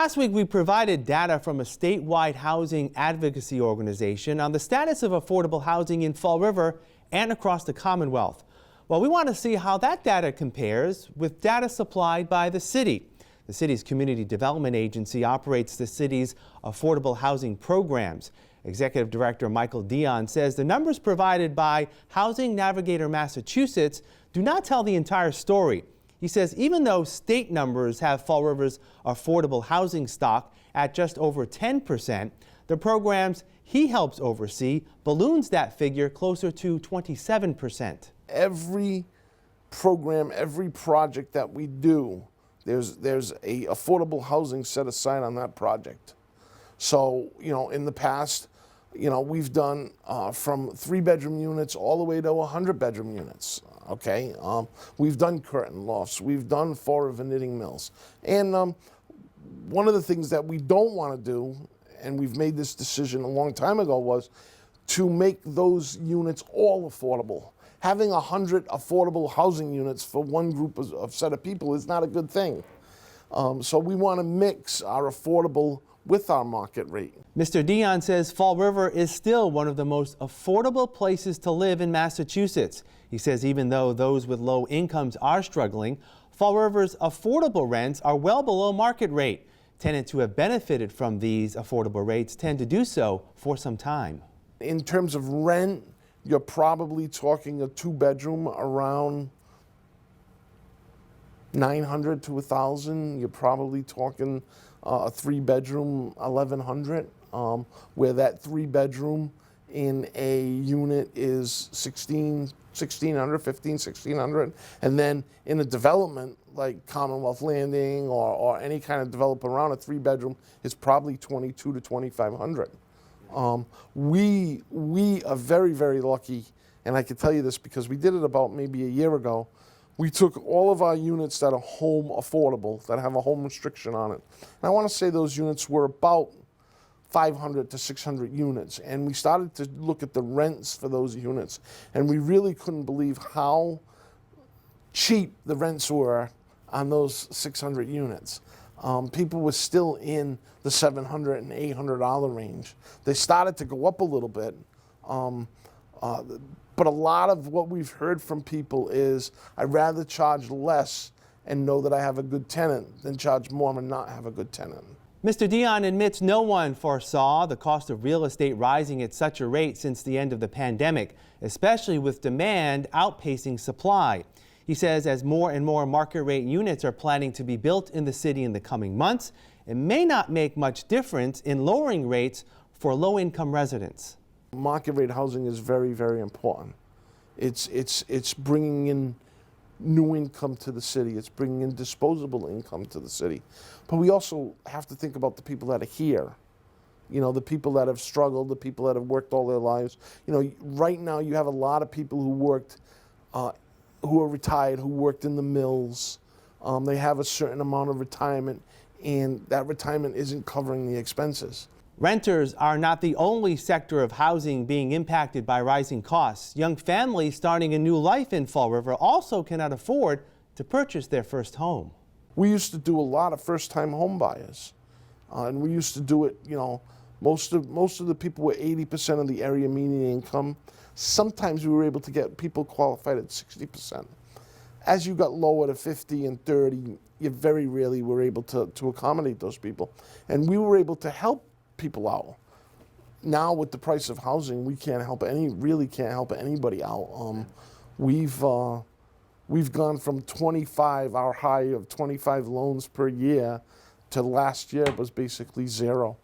Last week, we provided data from a statewide housing advocacy organization on the status of affordable housing in Fall River and across the Commonwealth. Well, we want to see how that data compares with data supplied by the city. The city's community development agency operates the city's affordable housing programs. Executive Director Michael Dion says the numbers provided by Housing Navigator Massachusetts do not tell the entire story. He says even though state numbers have Fall River's affordable housing stock at just over 10%, the programs he helps oversee balloons that figure closer to 27%. Every program, every project that we do, there's a affordable housing set aside on that project. So, in the past, we've done from 3-bedroom units all the way to 100-bedroom units. Okay, we've done curtain lofts, we've done Fall River knitting mills, and one of the things that we don't want to do, and we've made this decision a long time ago, was to make those units all affordable. Having 100 affordable housing units for one group of set of people is not a good thing. So we want to mix our affordable with our market rate. Mr. Dion says Fall River is still one of the most affordable places to live in Massachusetts. He says even though those with low incomes are struggling, Fall River's affordable rents are well below market rate. Tenants who have benefited from these affordable rates tend to do so for some time. In terms of rent, you're probably talking a 2-bedroom around $900 to $1,000. You're probably talking a 3-bedroom, $1,100, where that 3-bedroom in a unit is $1,600, $1,500, and then in a development like Commonwealth Landing or any kind of development around a 3-bedroom is probably $2,200 to $2,500. We are very, very lucky, and I can tell you this because we did it about maybe a year ago. We took all of our units that are home affordable, that have a home restriction on it. And I want to say those units were about 500 to 600 units. And we started to look at the rents for those units. And we really couldn't believe how cheap the rents were on those 600 units. People were still in the $700 and $800 range. They started to go up a little bit. But a lot of what we've heard from people is, I'd rather charge less and know that I have a good tenant than charge more and not have a good tenant. Mr. Dion admits no one foresaw the cost of real estate rising at such a rate since the end of the pandemic, especially with demand outpacing supply. He says as more and more market rate units are planning to be built in the city in the coming months, it may not make much difference in lowering rates for low-income residents. Market rate housing is very, very important. It's bringing in new income to the city. It's bringing in disposable income to the city. But we also have to think about the people that are here. The people that have struggled, the people that have worked all their lives. Right now you have a lot of people who worked, who are retired, who worked in the mills. They have a certain amount of retirement, and that retirement isn't covering the expenses. Renters are not the only sector of housing being impacted by rising costs. Young families starting a new life in Fall River also cannot afford to purchase their first home. We used to do a lot of first-time home buyers, and we used to do it, most of the people were 80% of the area median income. Sometimes we were able to get people qualified at 60%. As you got lower to 50 and 30, you very rarely were able to accommodate those people. And we were able to help people out. Now with the price of housing, we really can't help anybody out. We've gone from 25, our high of 25 loans per year, to last year was basically 0.